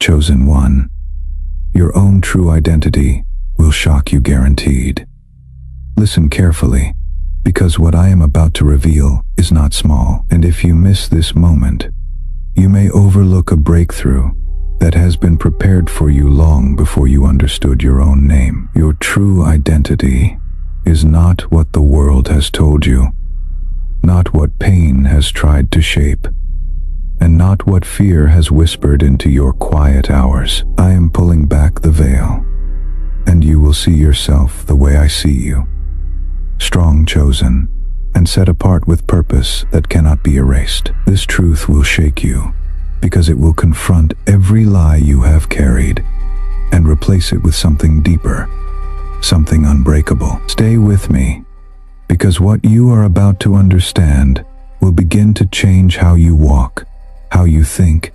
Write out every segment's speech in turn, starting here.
Chosen one, your own true identity will shock you guaranteed. Listen carefully, because what I am about to reveal is not small, and if you miss this moment, you may overlook a breakthrough that has been prepared for you long before you understood your own name. Your true identity is not what the world has told you, not what pain has tried to shape, and not what fear has whispered into your quiet hours. I am pulling back the veil, and you will see yourself the way I see you. Strong, chosen, and set apart with purpose that cannot be erased. This truth will shake you, because it will confront every lie you have carried and replace it with something deeper, something unbreakable. Stay with me, because what you are about to understand will begin to change how you walk, how you think,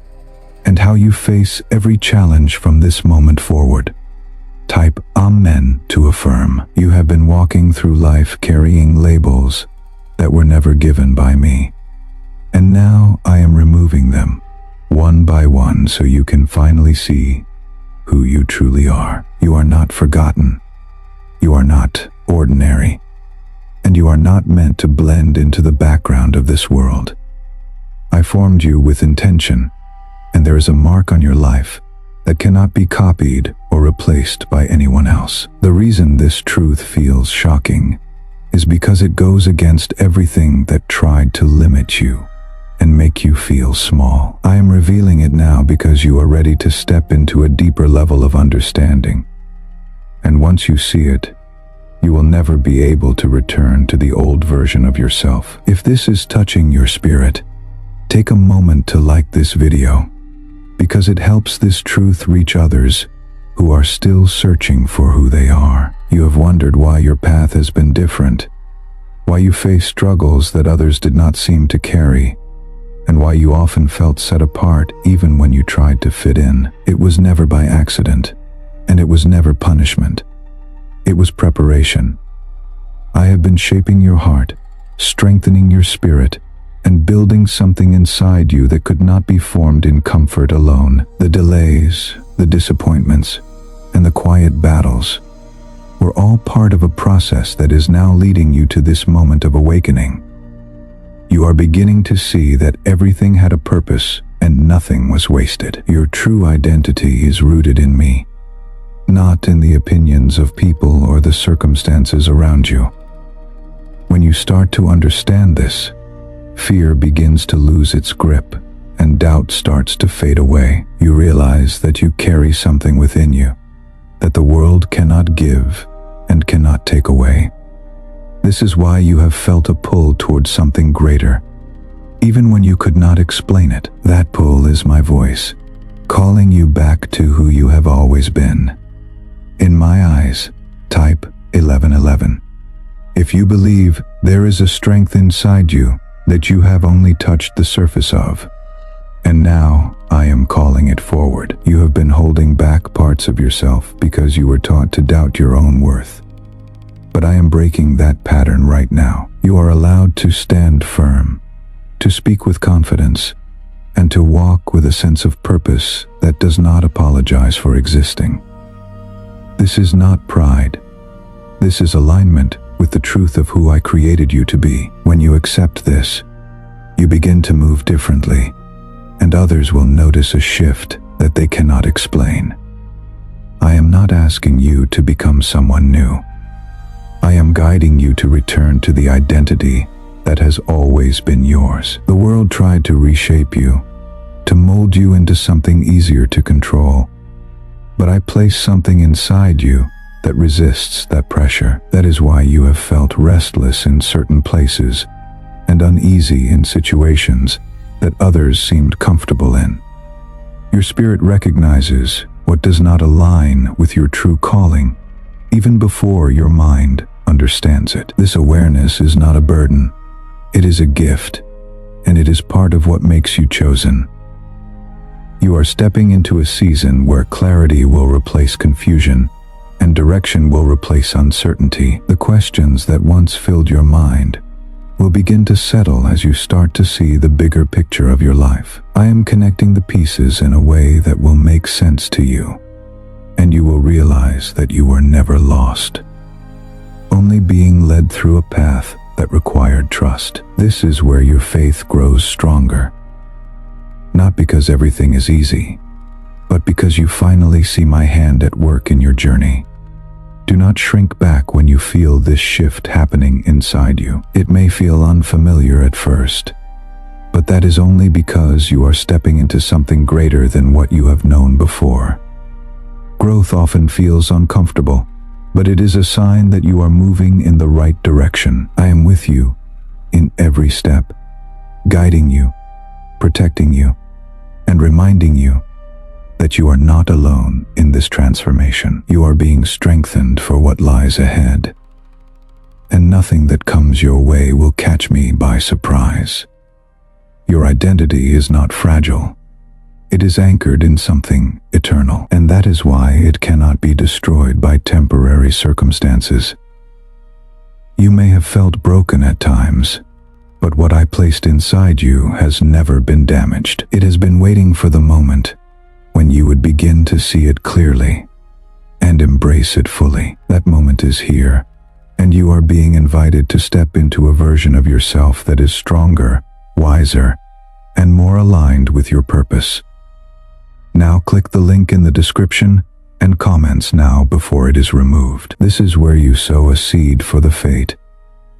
and how you face every challenge from this moment forward. Type Amen to affirm. You have been walking through life carrying labels that were never given by me, and now I am removing them one by one so you can finally see who you truly are. You are not forgotten. You are not ordinary. And you are not meant to blend into the background of this world. I formed you with intention, and there is a mark on your life that cannot be copied or replaced by anyone else. The reason this truth feels shocking is because it goes against everything that tried to limit you and make you feel small. I am revealing it now because you are ready to step into a deeper level of understanding. And once you see it, you will never be able to return to the old version of yourself. If this is touching your spirit, take a moment to like this video, because it helps this truth reach others who are still searching for who they are. You have wondered why your path has been different, why you face struggles that others did not seem to carry, and why you often felt set apart even when you tried to fit in. It was never by accident, and it was never punishment. It was preparation. I have been shaping your heart, strengthening your spirit, and building something inside you that could not be formed in comfort alone. The delays, the disappointments, and the quiet battles were all part of a process that is now leading you to this moment of awakening. You are beginning to see that everything had a purpose and nothing was wasted. Your true identity is rooted in me, not in the opinions of people or the circumstances around you. When you start to understand this, fear begins to lose its grip, and doubt starts to fade away. You realize that you carry something within you that the world cannot give and cannot take away. This is why you have felt a pull towards something greater, even when you could not explain it. That pull is my voice, calling you back to who you have always been. In my eyes, type 1111. If you believe there is a strength inside you that you have only touched the surface of, and now I am calling it forward. You have been holding back parts of yourself because you were taught to doubt your own worth. But I am breaking that pattern right now. You are allowed to stand firm, to speak with confidence, and to walk with a sense of purpose that does not apologize for existing. This is not pride. This is alignment with the truth of who I created you to be. When you accept this, you begin to move differently, and others will notice a shift that they cannot explain. I am not asking you to become someone new. I am guiding you to return to the identity that has always been yours. The world tried to reshape you, to mold you into something easier to control. But I place something inside you that resists that pressure. That is why you have felt restless in certain places and uneasy in situations that others seemed comfortable in. Your spirit recognizes what does not align with your true calling, even before your mind understands it. This awareness is not a burden. It is a gift, and it is part of what makes you chosen. You are stepping into a season where clarity will replace confusion, and direction will replace uncertainty. The questions that once filled your mind will begin to settle as you start to see the bigger picture of your life. I am connecting the pieces in a way that will make sense to you, and you will realize that you were never lost, only being led through a path that required trust. This is where your faith grows stronger, not because everything is easy, but because you finally see my hand at work in your journey. Do not shrink back when you feel this shift happening inside you. It may feel unfamiliar at first, but that is only because you are stepping into something greater than what you have known before. Growth often feels uncomfortable, but it is a sign that you are moving in the right direction. I am with you in every step, guiding you, protecting you, and reminding you that you are not alone in this transformation. You are being strengthened for what lies ahead, and nothing that comes your way will catch me by surprise. Your identity is not fragile. It is anchored in something eternal, and that is why it cannot be destroyed by temporary circumstances. You may have felt broken at times, but what I placed inside you has never been damaged. It has been waiting for the moment when you would begin to see it clearly and embrace it fully. That moment is here, and you are being invited to step into a version of yourself that is stronger, wiser, and more aligned with your purpose. Now click the link in the description and comments now before it is removed. This is where you sow a seed for the fate,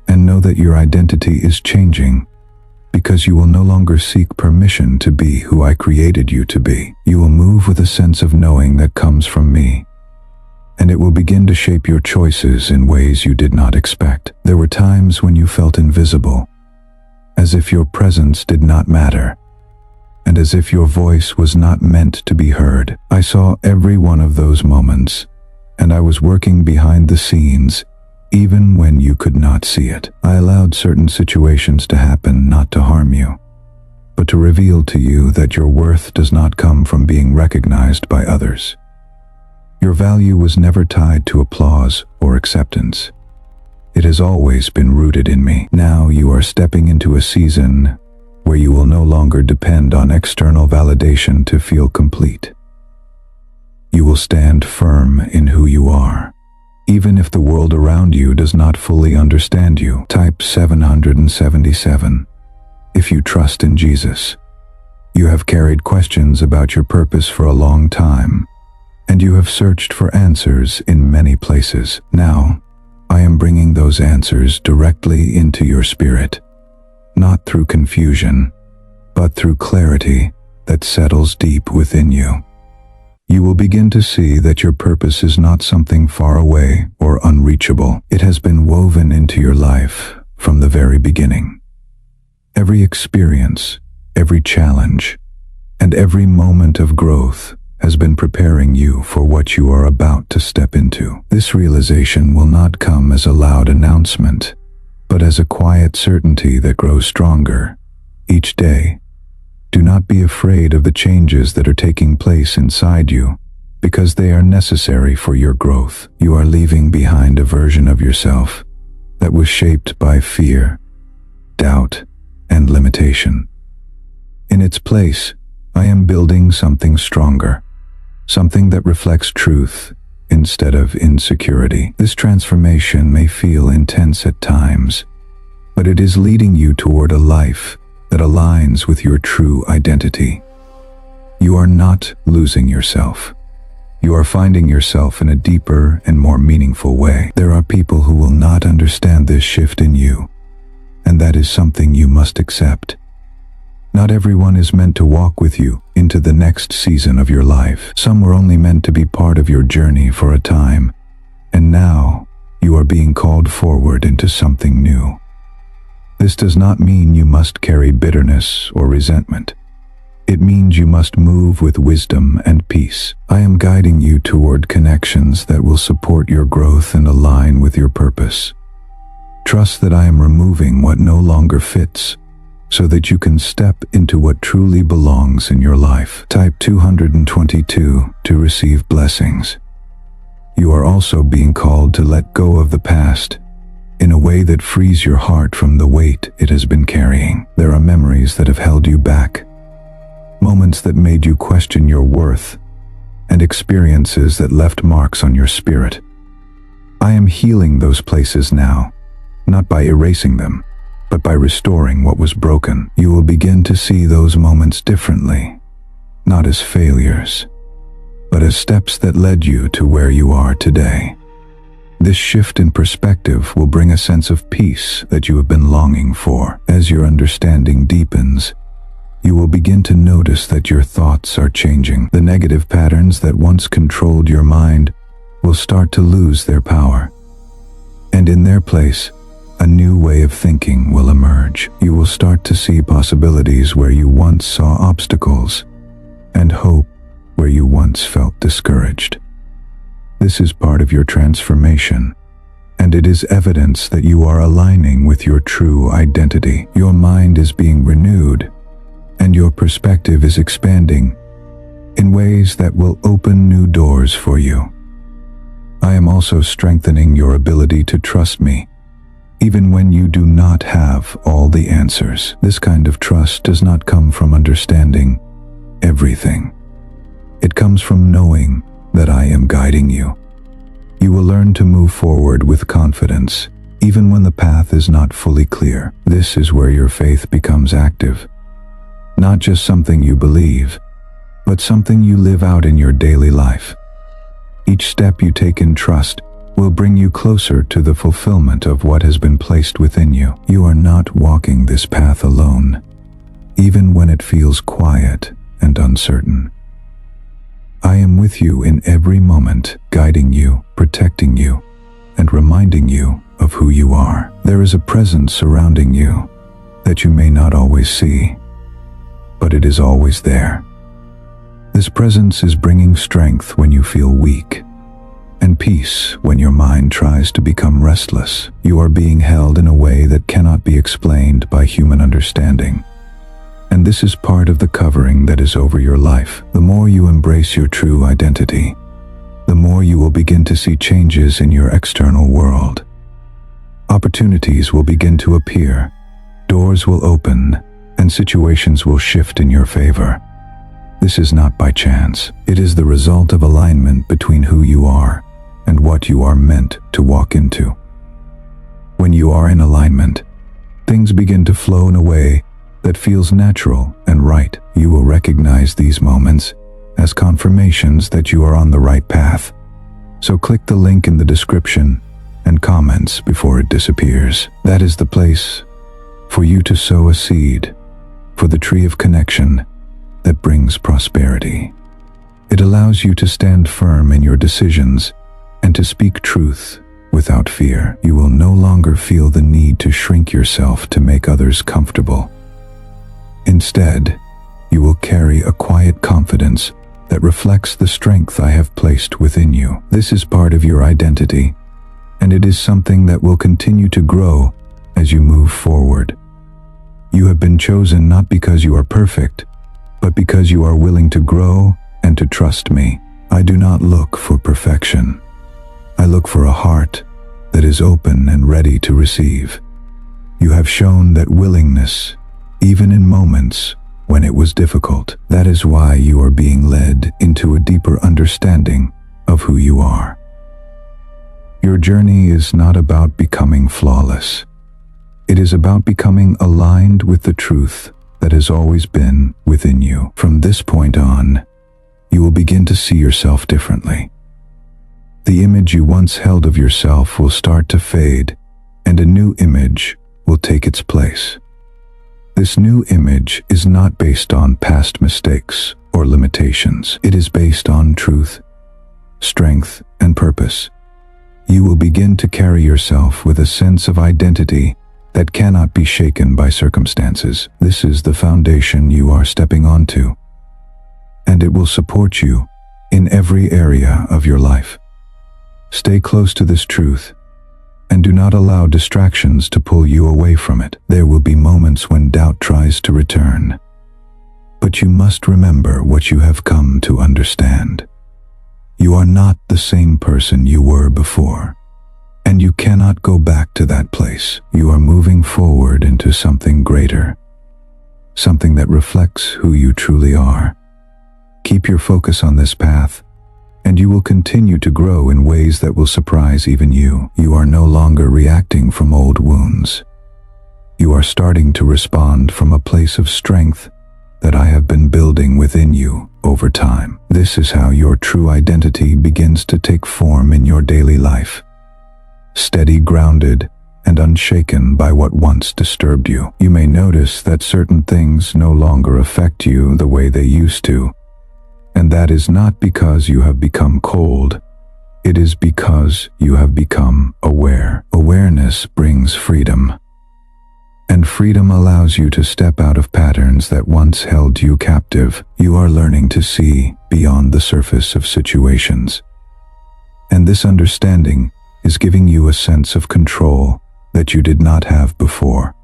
and know that your identity is changing, because you will no longer seek permission to be who I created you to be. You will move with a sense of knowing that comes from me, and it will begin to shape your choices in ways you did not expect. There were times when you felt invisible, as if your presence did not matter, and as if your voice was not meant to be heard. I saw every one of those moments, and I was working behind the scenes, even when you could not see it. I allowed certain situations to happen not to harm you, but to reveal to you that your worth does not come from being recognized by others. Your value was never tied to applause or acceptance. It has always been rooted in me. Now you are stepping into a season where you will no longer depend on external validation to feel complete. You will stand firm in who you are, even if the world around you does not fully understand you. Type 777. If you trust in Jesus. You have carried questions about your purpose for a long time, and you have searched for answers in many places. Now, I am bringing those answers directly into your spirit, not through confusion, but through clarity that settles deep within you. You will begin to see that your purpose is not something far away or unreachable. It has been woven into your life from the very beginning. Every experience, every challenge, and every moment of growth has been preparing you for what you are about to step into. This realization will not come as a loud announcement, but as a quiet certainty that grows stronger each day. Do not be afraid of the changes that are taking place inside you, because they are necessary for your growth. You are leaving behind a version of yourself that was shaped by fear, doubt, and limitation. In its place, I am building something stronger, something that reflects truth instead of insecurity. This transformation may feel intense at times, but it is leading you toward a life that aligns with your true identity. You are not losing yourself. You are finding yourself in a deeper and more meaningful way. There are people who will not understand this shift in you, and that is something you must accept. Not everyone is meant to walk with you into the next season of your life. Some were only meant to be part of your journey for a time, and now you are being called forward into something new. This does not mean you must carry bitterness or resentment. It means you must move with wisdom and peace. I am guiding you toward connections that will support your growth and align with your purpose. Trust that I am removing what no longer fits, so that you can step into what truly belongs in your life. Type 222 to receive blessings. You are also being called to let go of the past, in a way that frees your heart from the weight it has been carrying. There are memories that have held you back, moments that made you question your worth, and experiences that left marks on your spirit. I am healing those places now, not by erasing them, but by restoring what was broken. You will begin to see those moments differently, not as failures, but as steps that led you to where you are today. This shift in perspective will bring a sense of peace that you have been longing for. As your understanding deepens, you will begin to notice that your thoughts are changing. The negative patterns that once controlled your mind will start to lose their power. And in their place, a new way of thinking will emerge. You will start to see possibilities where you once saw obstacles, and hope where you once felt discouraged. This is part of your transformation, and it is evidence that you are aligning with your true identity. Your mind is being renewed, and your perspective is expanding in ways that will open new doors for you. I am also strengthening your ability to trust me, even when you do not have all the answers. This kind of trust does not come from understanding everything. It comes from knowing that I am guiding you. You will learn to move forward with confidence, even when the path is not fully clear. This is where your faith becomes active. Not just something you believe, but something you live out in your daily life. Each step you take in trust will bring you closer to the fulfillment of what has been placed within you. You are not walking this path alone, even when it feels quiet and uncertain. I am with you in every moment, guiding you, protecting you, and reminding you of who you are. There is a presence surrounding you that you may not always see, but it is always there. This presence is bringing strength when you feel weak, and peace when your mind tries to become restless. You are being held in a way that cannot be explained by human understanding. And this is part of the covering that is over your life. The more you embrace your true identity, the more you will begin to see changes in your external world. Opportunities will begin to appear, doors will open, and situations will shift in your favor. This is not by chance. It is the result of alignment between who you are and what you are meant to walk into. When you are in alignment, things begin to flow in a way that feels natural and right. You will recognize these moments as confirmations that you are on the right path. So click the link in the description and comments before it disappears. That is the place for you to sow a seed for the tree of connection that brings prosperity. It allows you to stand firm in your decisions and to speak truth without fear. You will no longer feel the need to shrink yourself to make others comfortable. Instead, you will carry a quiet confidence that reflects the strength I have placed within you. This is part of your identity, and it is something that will continue to grow as you move forward. You have been chosen not because you are perfect, but because you are willing to grow and to trust me. I do not look for perfection. I look for a heart that is open and ready to receive. You have shown that willingness, even in moments when it was difficult. That is why you are being led into a deeper understanding of who you are. Your journey is not about becoming flawless. It is about becoming aligned with the truth that has always been within you. From this point on, you will begin to see yourself differently. The image you once held of yourself will start to fade, and a new image will take its place. This new image is not based on past mistakes or limitations. It is based on truth, strength, and purpose. You will begin to carry yourself with a sense of identity that cannot be shaken by circumstances. This is the foundation you are stepping onto, and it will support you in every area of your life. Stay close to this truth, and do not allow distractions to pull you away from it. There will be moments when doubt tries to return, but you must remember what you have come to understand. You are not the same person you were before, And you cannot go back to that place. You are moving forward into something greater, something that reflects who you truly are. Keep your focus on this path, and you will continue to grow in ways that will surprise even you. You are no longer reacting from old wounds. You are starting to respond from a place of strength that I have been building within you over time. This is how your true identity begins to take form in your daily life. Steady, grounded, and unshaken by what once disturbed you. You may notice that certain things no longer affect you the way they used to. And that is not because you have become cold. It is because you have become aware. Awareness brings freedom. And freedom allows you to step out of patterns that once held you captive. You are learning to see beyond the surface of situations. And this understanding is giving you a sense of control that you did not have before.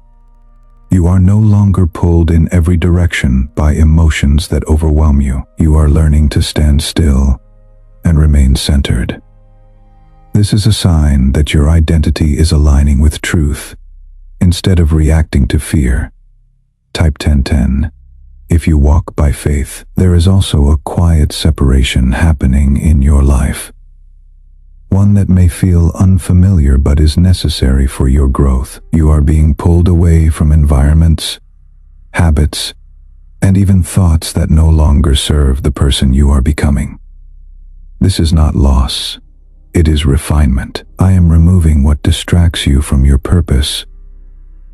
You are no longer pulled in every direction by emotions that overwhelm you. You are learning to stand still and remain centered. This is a sign that your identity is aligning with truth instead of reacting to fear. Type 1010. If you walk by faith, there is also a quiet separation happening in your life. One that may feel unfamiliar but is necessary for your growth. You are being pulled away from environments, habits, and even thoughts that no longer serve the person you are becoming. This is not loss. It is refinement. I am removing what distracts you from your purpose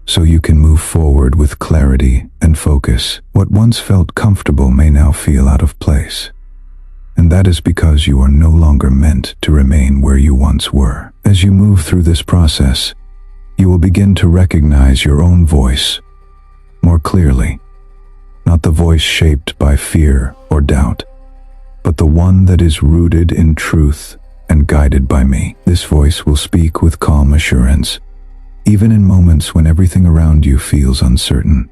so you can move forward with clarity and focus. What once felt comfortable may now feel out of place. And that is because you are no longer meant to remain where you once were. As you move through this process, you will begin to recognize your own voice more clearly. Not the voice shaped by fear or doubt, but the one that is rooted in truth and guided by me. This voice will speak with calm assurance, even in moments when everything around you feels uncertain.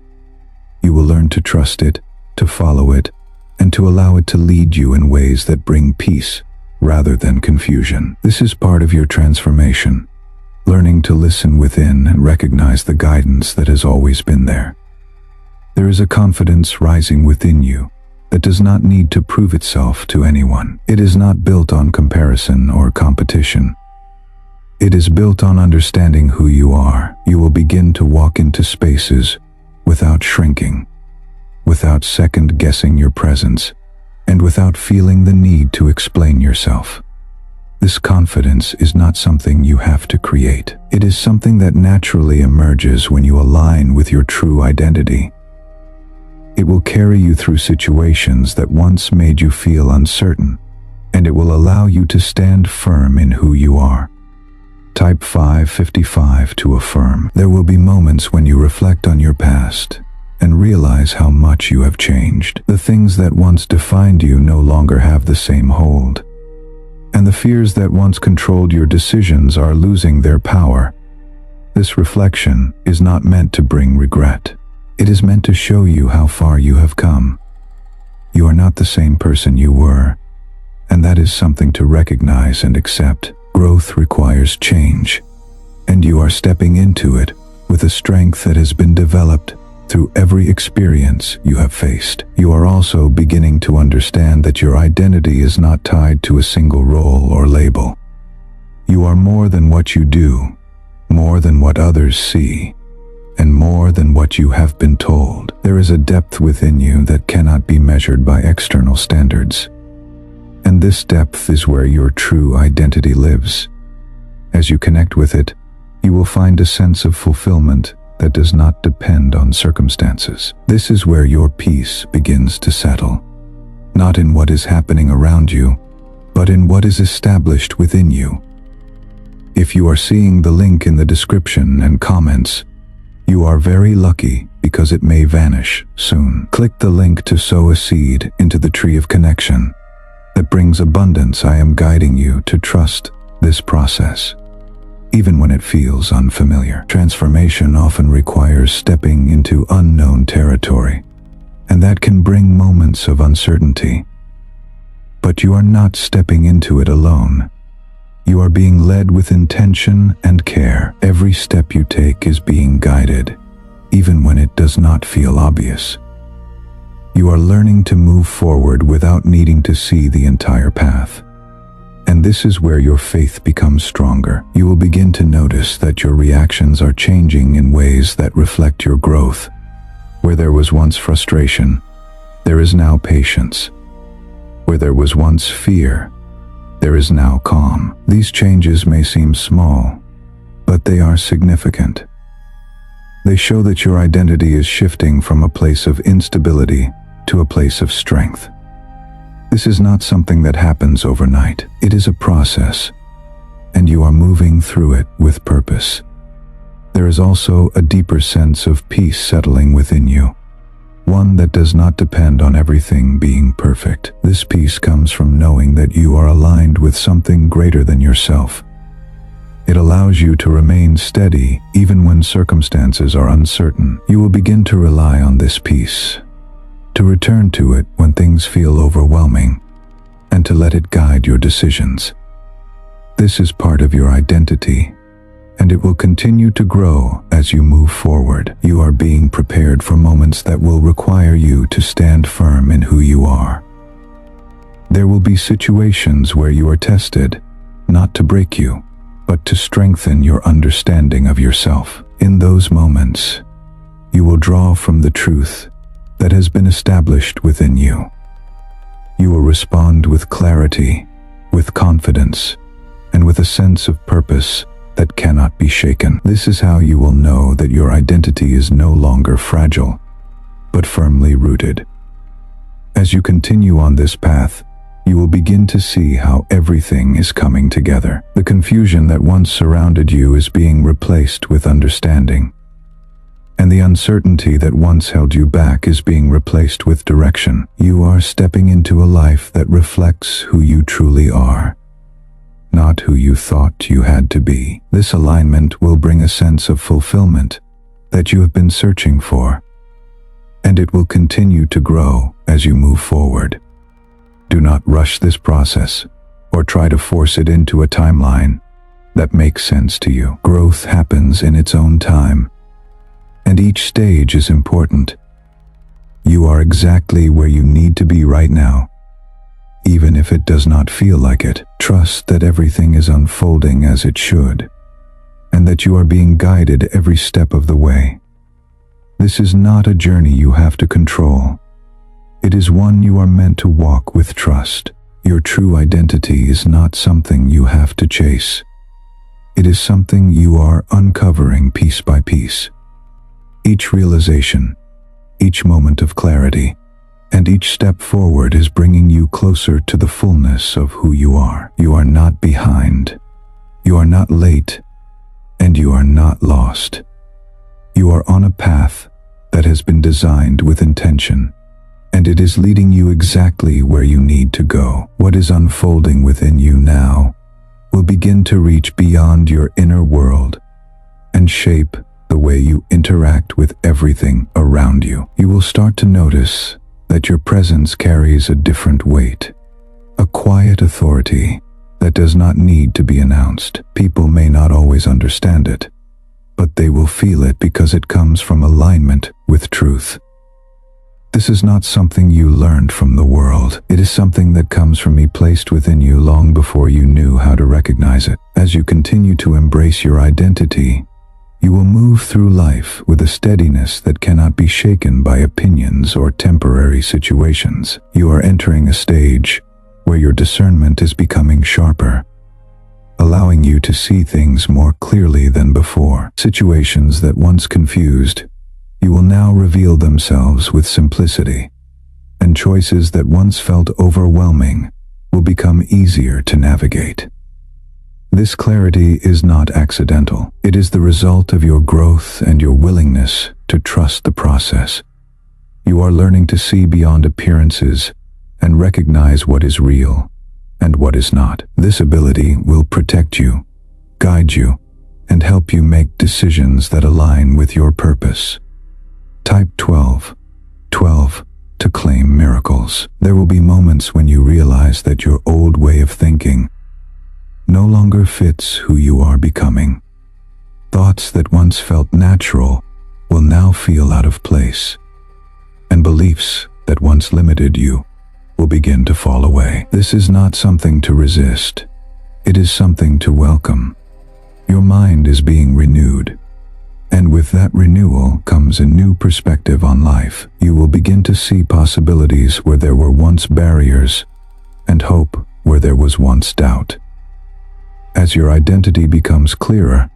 You will learn to trust it, to follow it, and to allow it to lead you in ways that bring peace rather than confusion. This is part of your transformation, learning to listen within and recognize the guidance that has always been there. There is a confidence rising within you that does not need to prove itself to anyone. It is not built on comparison or competition. It is built on understanding who you are. You will begin to walk into spaces without shrinking, without second-guessing your presence, and without feeling the need to explain yourself. This confidence is not something you have to create. It is something that naturally emerges when you align with your true identity. It will carry you through situations that once made you feel uncertain, and it will allow you to stand firm in who you are. Type 555 to affirm. There will be moments when you reflect on your past and realize how much you have changed. The things that once defined you no longer have the same hold, and the fears that once controlled your decisions are losing their power. This reflection is not meant to bring regret. It is meant to show you how far you have come. You are not the same person you were, and that is something to recognize and accept. Growth requires change, and you are stepping into it with a strength that has been developed through every experience you have faced. You are also beginning to understand that your identity is not tied to a single role or label. You are more than what you do, more than what others see, and more than what you have been told. There is a depth within you that cannot be measured by external standards. And this depth is where your true identity lives. As you connect with it, you will find a sense of fulfillment that does not depend on circumstances. This is where your peace begins to settle, not in what is happening around you, but in what is established within you. If you are seeing the link in the description and comments, you are very lucky because it may vanish soon. Click the link to sow a seed into the tree of connection that brings abundance. I am guiding you to trust this process, even when it feels unfamiliar. Transformation often requires stepping into unknown territory, and that can bring moments of uncertainty. But you are not stepping into it alone. You are being led with intention and care. Every step you take is being guided, even when it does not feel obvious. You are learning to move forward without needing to see the entire path. And this is where your faith becomes stronger. You will begin to notice that your reactions are changing in ways that reflect your growth. Where there was once frustration, there is now patience. Where there was once fear, there is now calm. These changes may seem small, but they are significant. They show that your identity is shifting from a place of instability to a place of strength. This is not something that happens overnight. It is a process, and you are moving through it with purpose. There is also a deeper sense of peace settling within you, one that does not depend on everything being perfect. This peace comes from knowing that you are aligned with something greater than yourself. It allows you to remain steady even when circumstances are uncertain. You will begin to rely on this peace, to return to it when things feel overwhelming, and to let it guide your decisions. This is part of your identity, and it will continue to grow as you move forward. You are being prepared for moments that will require you to stand firm in who you are. There will be situations where you are tested, not to break you, but to strengthen your understanding of yourself. In those moments, you will draw from the truth that has been established within you. You will respond with clarity, with confidence, and with a sense of purpose that cannot be shaken. This is how you will know that your identity is no longer fragile, but firmly rooted. As you continue on this path, you will begin to see how everything is coming together. The confusion that once surrounded you is being replaced with understanding, and the uncertainty that once held you back is being replaced with direction. You are stepping into a life that reflects who you truly are, not who you thought you had to be. This alignment will bring a sense of fulfillment that you have been searching for, and it will continue to grow as you move forward. Do not rush this process or try to force it into a timeline that makes sense to you. Growth happens in its own time, and each stage is important. You are exactly where you need to be right now, even if it does not feel like it. Trust that everything is unfolding as it should, and that you are being guided every step of the way. This is not a journey you have to control. It is one you are meant to walk with trust. Your true identity is not something you have to chase. It is something you are uncovering piece by piece. Each realization, each moment of clarity, and each step forward is bringing you closer to the fullness of who you are. You are not behind. You are not late, and you are not lost. You are on a path that has been designed with intention, and it is leading you exactly where you need to go. What is unfolding within you now will begin to reach beyond your inner world and shape the way you interact with everything around you. You will start to notice that your presence carries a different weight, a quiet authority that does not need to be announced. People may not always understand it, but they will feel it because it comes from alignment with truth. This is not something you learned from the world. It is something that comes from me, placed within you long before you knew how to recognize it. As you continue to embrace your identity, you will move through life with a steadiness that cannot be shaken by opinions or temporary situations. You are entering a stage where your discernment is becoming sharper, allowing you to see things more clearly than before. Situations that once confused you will now reveal themselves with simplicity, and choices that once felt overwhelming will become easier to navigate. This clarity is not accidental. It is the result of your growth and your willingness to trust the process. You are learning to see beyond appearances and recognize what is real and what is not. This ability will protect you, guide you, and help you make decisions that align with your purpose. Type 12. 12. To claim miracles. There will be moments when you realize that your old way of thinking no longer fits who you are becoming. Thoughts that once felt natural will now feel out of place, and beliefs that once limited you will begin to fall away. This is not something to resist. It is something to welcome. Your mind is being renewed, and with that renewal comes a new perspective on life. You will begin to see possibilities where there were once barriers, and hope where there was once doubt. As your identity becomes clearer,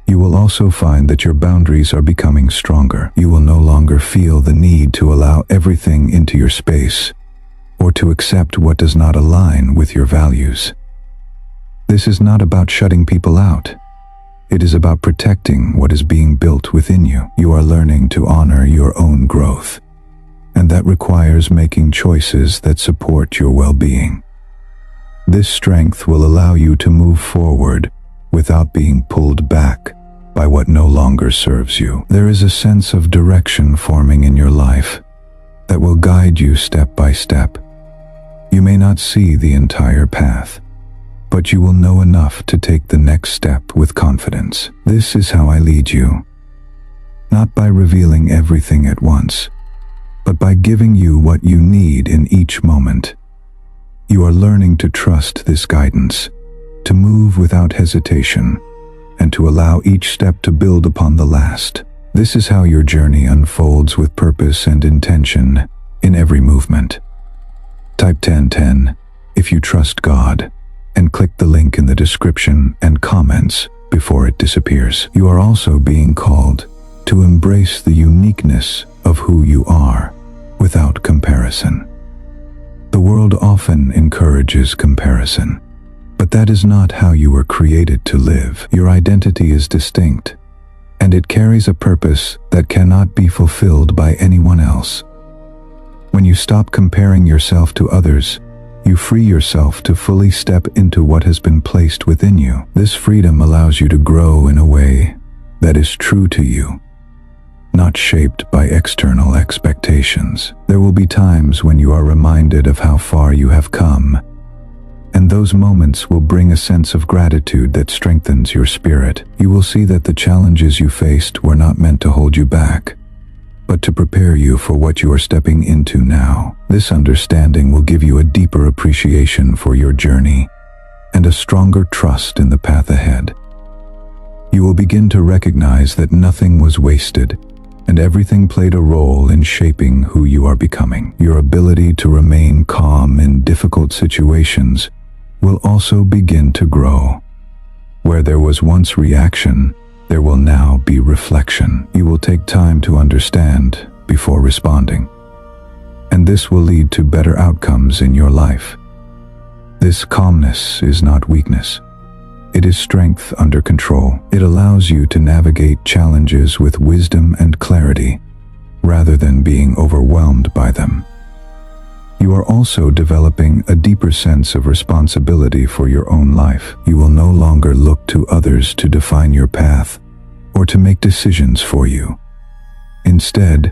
you will also find that your boundaries are becoming stronger. You will no longer feel the need to allow everything into your space, or to accept what does not align with your values. This is not about shutting people out. It is about protecting what is being built within you. You are learning to honor your own growth, and that requires making choices that support your well-being. This strength will allow you to move forward without being pulled back by what no longer serves you. There is a sense of direction forming in your life that will guide you step by step. You may not see the entire path, but you will know enough to take the next step with confidence. This is how I lead you, not by revealing everything at once, but by giving you what you need in each moment. You are learning to trust this guidance, to move without hesitation, and to allow each step to build upon the last. This is how your journey unfolds with purpose and intention in every movement. Type 1010 if you trust God, and click the link in the description and comments before it disappears. You are also being called to embrace the uniqueness of who you are without comparison. The world often encourages comparison, but that is not how you were created to live. Your identity is distinct, and it carries a purpose that cannot be fulfilled by anyone else. When you stop comparing yourself to others, you free yourself to fully step into what has been placed within you. This freedom allows you to grow in a way that is true to you, not shaped by external expectations. There will be times when you are reminded of how far you have come, and those moments will bring a sense of gratitude that strengthens your spirit. You will see that the challenges you faced were not meant to hold you back, but to prepare you for what you are stepping into now. This understanding will give you a deeper appreciation for your journey and a stronger trust in the path ahead. You will begin to recognize that nothing was wasted, and everything played a role in shaping who you are becoming. Your ability to remain calm in difficult situations will also begin to grow. Where there was once reaction, there will now be reflection. You will take time to understand before responding, and this will lead to better outcomes in your life. This calmness is not weakness. It is strength under control. It allows you to navigate challenges with wisdom and clarity, rather than being overwhelmed by them. You are also developing a deeper sense of responsibility for your own life. You will no longer look to others to define your path or to make decisions for you. Instead,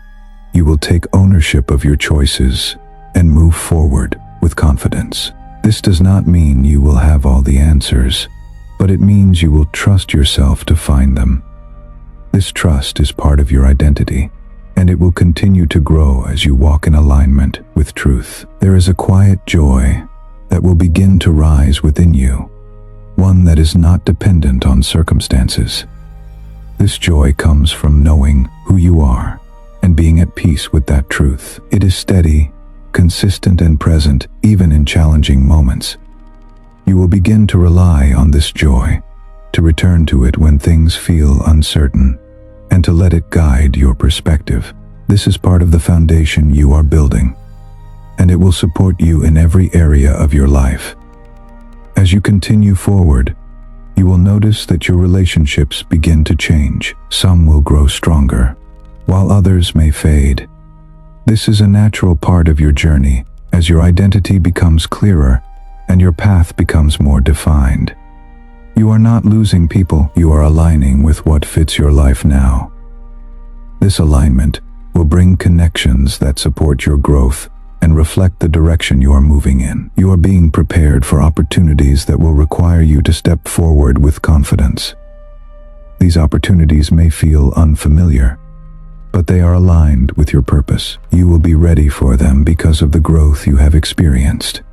you will take ownership of your choices and move forward with confidence. This does not mean you will have all the answers, but it means you will trust yourself to find them. This trust is part of your identity, and it will continue to grow as you walk in alignment with truth. There is a quiet joy that will begin to rise within you, one that is not dependent on circumstances. This joy comes from knowing who you are and being at peace with that truth. It is steady, consistent, and present even in challenging moments. You will begin to rely on this joy, to return to it when things feel uncertain, and to let it guide your perspective. This is part of the foundation you are building, and it will support you in every area of your life. As you continue forward, you will notice that your relationships begin to change. Some will grow stronger, while others may fade. This is a natural part of your journey as your identity becomes clearer and your path becomes more defined. You are not losing people, you are aligning with what fits your life now. This alignment will bring connections that support your growth and reflect the direction you are moving in. You are being prepared for opportunities that will require you to step forward with confidence. These opportunities may feel unfamiliar, but they are aligned with your purpose. You will be ready for them because of the growth you have experienced.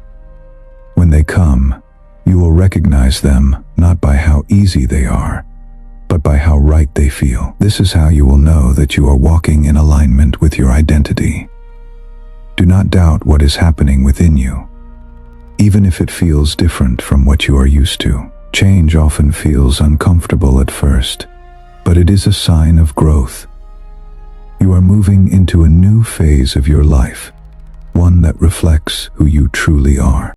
When they come, you will recognize them not by how easy they are, but by how right they feel. This is how you will know that you are walking in alignment with your identity. Do not doubt what is happening within you, even if it feels different from what you are used to. Change often feels uncomfortable at first, but it is a sign of growth. You are moving into a new phase of your life, one that reflects who you truly are.